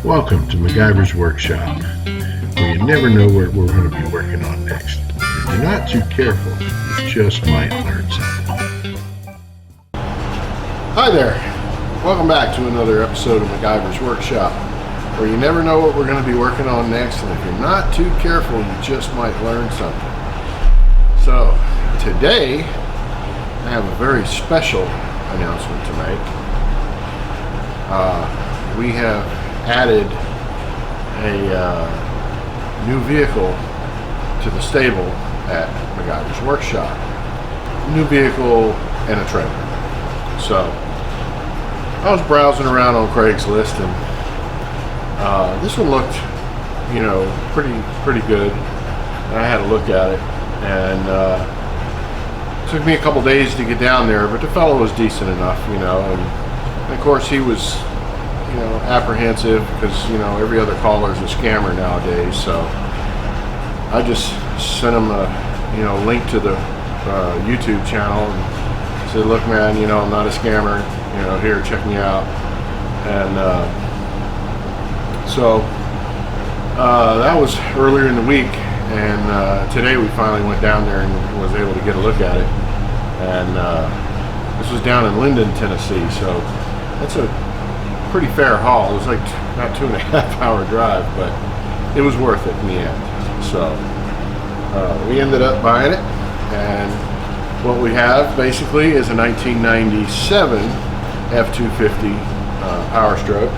Welcome to MacGyvers Workshop, where you never know what we're going to be working on next. If you're not too careful, you just might learn something. Hi there. Welcome back to another episode of MacGyvers Workshop, where you never know what we're going to be working on next, and if you're not too careful, you just might learn something. So, today, I have a very special announcement to make. We have added a new vehicle to the stable at MacGyvers Workshop. New vehicle and a trailer. So I was browsing around on Craigslist, and this one looked, pretty good. And I had a look at it, and it took me a couple days to get down there, but the fellow was decent enough, and of course he was apprehensive because every other caller is a scammer nowadays. So I just sent him a link to the YouTube channel and said, look man, I'm not a scammer, here, check me out. And so that was earlier in the week, and today we finally went down there and was able to get a look at it. And this was down in Linden, Tennessee, so that's a pretty fair haul. It was like about 2.5 hour drive, but it was worth it in the end. So we ended up buying it, and what we have basically is a 1997 F250 Powerstroke,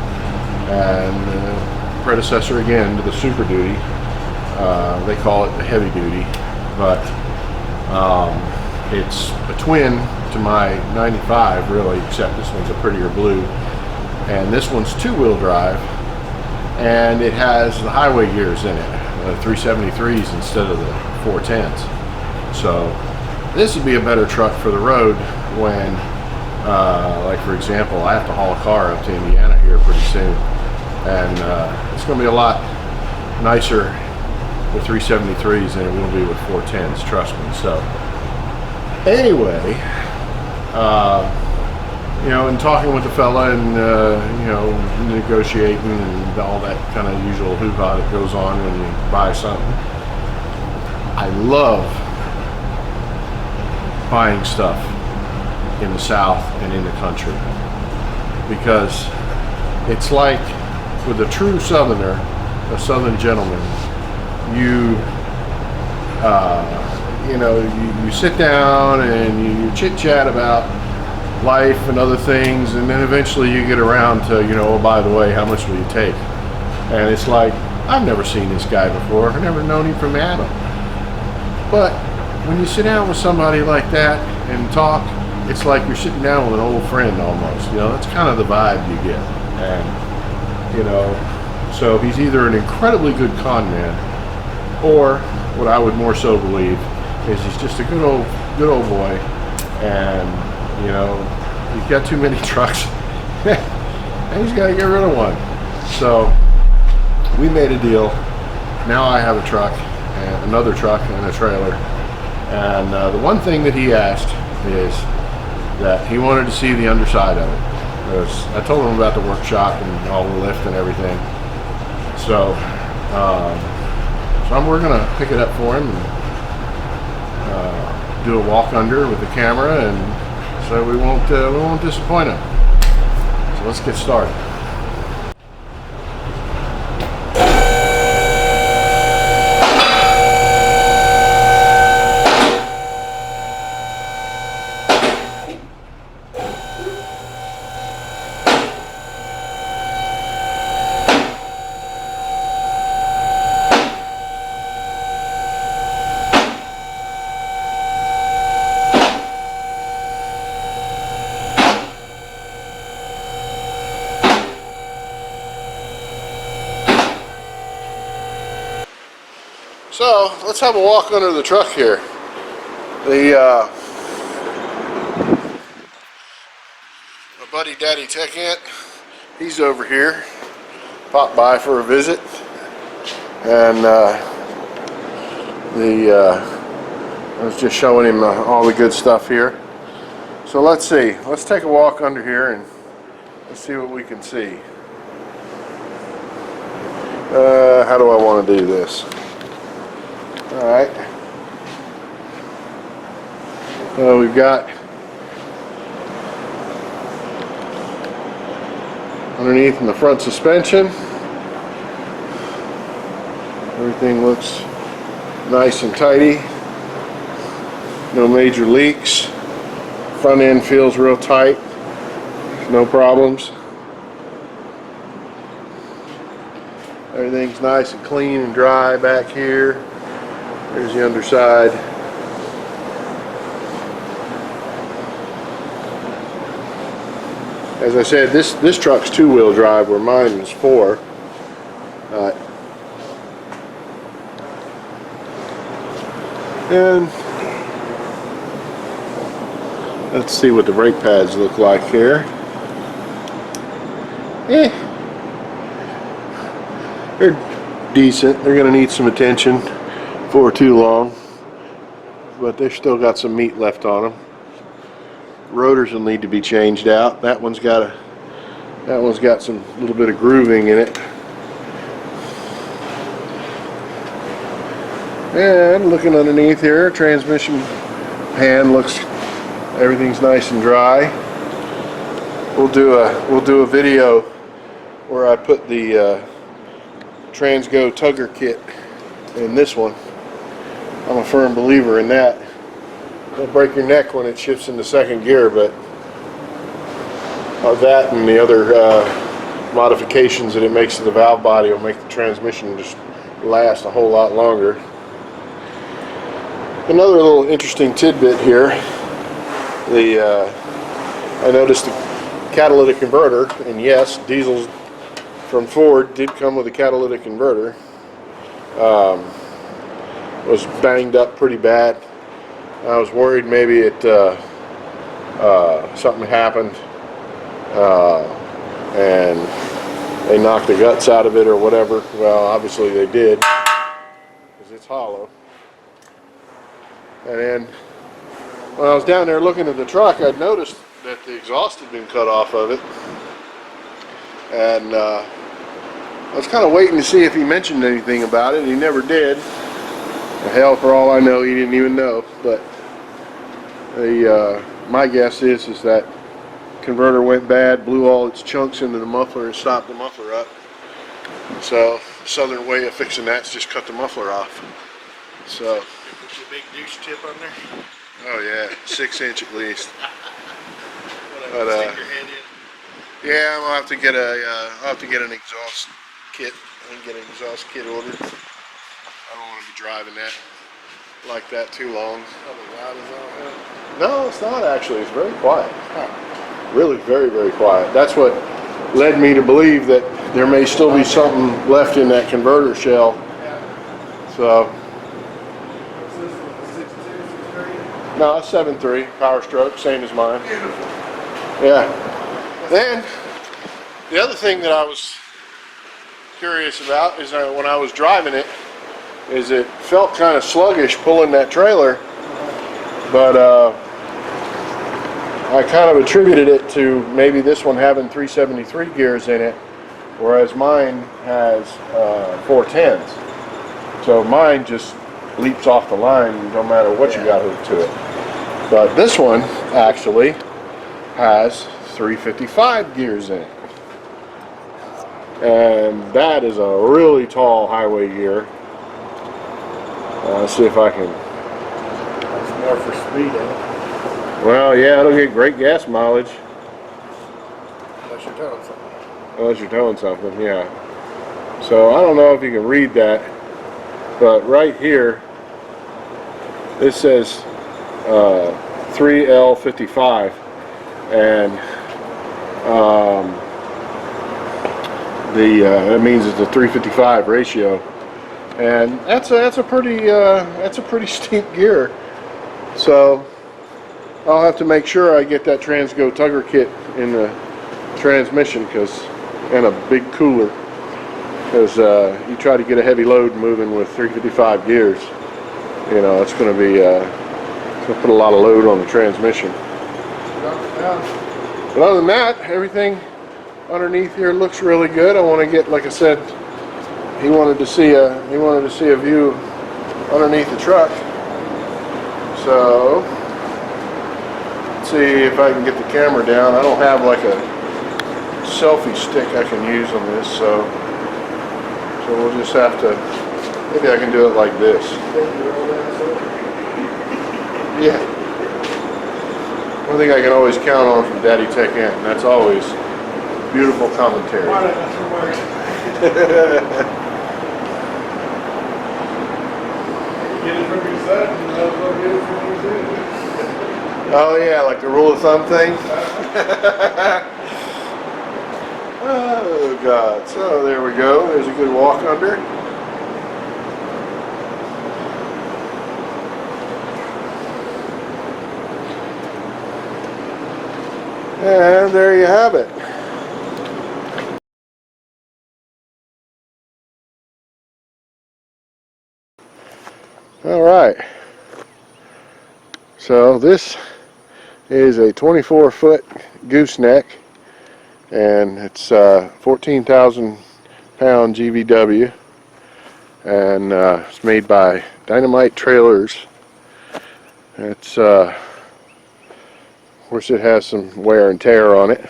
and predecessor again to the Super Duty. They call it the Heavy Duty, but it's a twin to my 95 really, except this one's a prettier blue. And this one's two-wheel drive, and it has the highway gears in it, 373s instead of the 410s. So this would be a better truck for the road when, like for example, I have to haul a car up to Indiana here pretty soon, and it's going to be a lot nicer with 373s than it will be with 410s, trust me. So anyway, and talking with the fella and, negotiating and all that kind of usual hoo-ha that goes on when you buy something. I love buying stuff in the South and in the country, because it's like with a true Southerner, a Southern gentleman, you sit down and you chit-chat about life and other things, and then eventually you get around to, oh, by the way, how much will you take? And it's like, I've never seen this guy before, I've never known him from Adam. But when you sit down with somebody like that and talk, it's like you're sitting down with an old friend almost. That's kind of the vibe you get. And so he's either an incredibly good con man, or what I would more so believe is he's just a good old boy, and he's got too many trucks and he's got to get rid of one. So we made a deal. Now I have a truck, and another truck, and a trailer. And the one thing that he asked is that he wanted to see the underside of it. Because I told him about the workshop and all the lift and everything. So, we're going to pick it up for him and do a walk under with the camera, and so we won't disappoint him. So let's get started. So let's have a walk under the truck here. My buddy Daddy Tech Ant, he's over here. Popped by for a visit, and I was just showing him all the good stuff here. So let's see. Let's take a walk under here and Let's see what we can see. How do I want to do this? Alright. So we've got underneath in the front suspension. Everything looks nice and tidy. No major leaks. Front end feels real tight. No problems. Everything's nice and clean and dry back here. There's the underside. As I said, this truck's two-wheel drive where mine was four. And let's see what the brake pads look like here. They're decent. They're going to need some attention before too long, but they've still got some meat left on them. Rotors will need to be changed out. That one's got some little bit of grooving in it. And looking underneath here, transmission pan looks, everything's nice and dry. We'll do a video where I put the Transgo tugger kit in this one. I'm a firm believer in that. It'll break your neck when it shifts into second gear, but that and the other modifications that it makes to the valve body will make the transmission just last a whole lot longer. Another little interesting tidbit here. I noticed the catalytic converter, and yes, diesels from Ford did come with a catalytic converter. Was banged up pretty bad. I was worried maybe something happened and they knocked the guts out of it or whatever. Well, obviously they did, because it's hollow. And then when I was down there looking at the truck, I'd noticed that the exhaust had been cut off of it. And I was kind of waiting to see if he mentioned anything about it, and he never did. Hell, for all I know, he didn't even know. But my guess is that converter went bad, blew all its chunks into the muffler and stopped the muffler up. So the southern way of fixing that is just cut the muffler off. So you put your big douche tip on there? Oh yeah, 6 inch at least. But stick your hand in? Yeah, I'll have to get an exhaust kit. I can get an exhaust kit ordered. I don't want to be driving that like that too long. No, it's not actually. It's very quiet. Really very, very quiet. That's what led me to believe that there may still be something left in that converter shell. So, no, it's 7.3 Powerstroke, same as mine. Yeah. Then the other thing that I was curious about is when I was driving it, is it felt kind of sluggish pulling that trailer, but I kind of attributed it to maybe this one having 373 gears in it, whereas mine has 410s. So mine just leaps off the line no matter what you got hooked to it. But this one actually has 355 gears in it. And that is a really tall highway gear. Let's see if I can. That's more for speed, ain't it? Well, yeah, it'll get great gas mileage. Unless you're towing something. Unless you're towing something, yeah. So I don't know if you can read that, but right here, this says 3L55, and that means it's a 355 ratio. And that's a pretty steep gear. So I'll have to make sure I get that Transgo tugger kit in the transmission, and a big cooler, because you try to get a heavy load moving with 355 gears, you know, it's going to be it's going to put a lot of load on the transmission. But other than that, everything underneath here looks really good. I want to get, like I said, he wanted to see a view underneath the truck. So let's see if I can get the camera down. I don't have like a selfie stick I can use on this, so we'll just have to, maybe I can do it like this. Yeah. One thing I can always count on from Daddy Tech Ant, and that's always beautiful commentary. Get it from your son, and I'll get it from you too. Oh yeah, like the rule of thumb thing. Oh God, so there we go. There's a good walk under. And there you have it. All right. So this is a 24-foot gooseneck, and it's 14,000 pound GVW, and it's made by Dynamite Trailers. It's of course it has some wear and tear on it,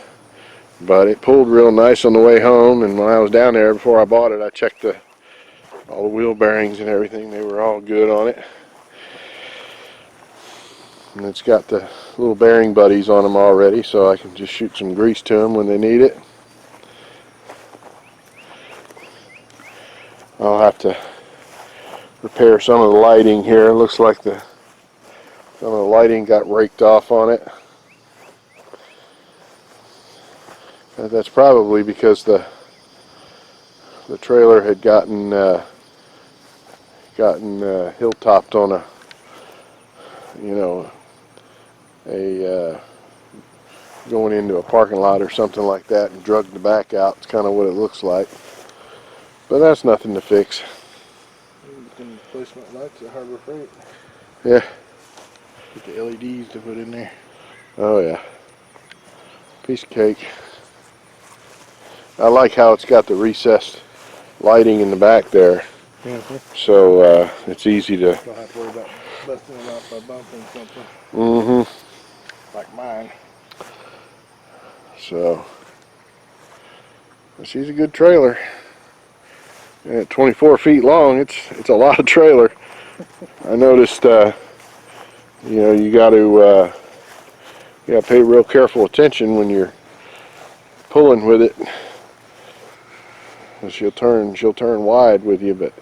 but it pulled real nice on the way home, and when I was down there before I bought it, I checked all the wheel bearings and everything. They were all good on it. And it's got the little bearing buddies on them already, so I can just shoot some grease to them when they need it. I'll have to repair some of the lighting here. It looks like some of the lighting got raked off on it. That's probably because the trailer had gotten hill-topped on a going into a parking lot or something like that and drugged the back out. It's kind of what it looks like, but that's nothing to fix. Replacement lights at Harbor Freight. Yeah. Get the LEDs to put in there. Oh yeah. Piece of cake. I like how it's got the recessed lighting in the back there. Mm-hmm. So it's easy to. Don't have to worry about busting it out by bumping something. Mm-hmm. Like mine. So she's a good trailer. And at 24 feet long, it's a lot of trailer. I noticed, you got to pay real careful attention when you're pulling with it. She'll turn wide with you, but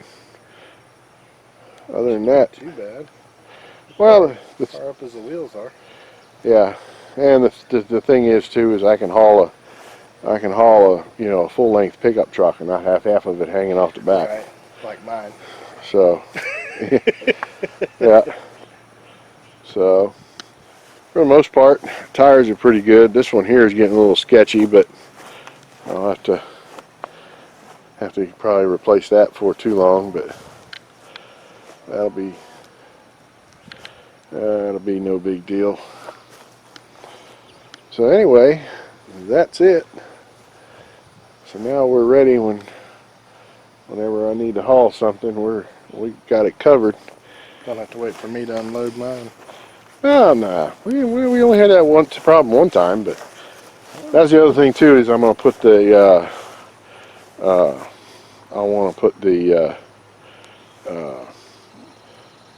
other than that, too bad. well, As far up as the wheels are. Yeah, and the thing is too is I can haul a full length pickup truck and not have half of it hanging off the back. Right, like mine. So yeah. So for the most part, tires are pretty good. This one here is getting a little sketchy, but I'll have to probably replace that before too long, but that'll be no big deal. So anyway, that's it. So now we're ready whenever I need to haul something, we got it covered. Don't have to wait for me to unload mine. Oh no, we only had that problem one time, but that's the other thing too is I'm gonna put the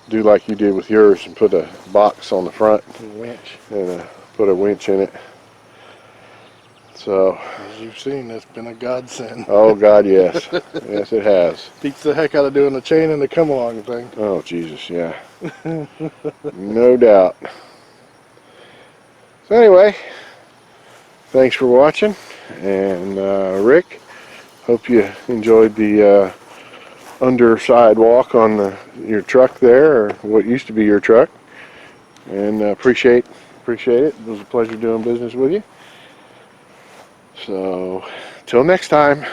do like you did with yours and put a box on the front Winch. and put a winch in it. So As you've seen, it's been a godsend. oh God, yes. Yes, it has. Beats the heck out of doing the chain and the come along thing. Oh Jesus, yeah. No doubt. So anyway, thanks for watching, and Rick, hope you enjoyed the underside walk on your truck there, or what used to be your truck, and appreciate it. It was a pleasure doing business with you. So till next time.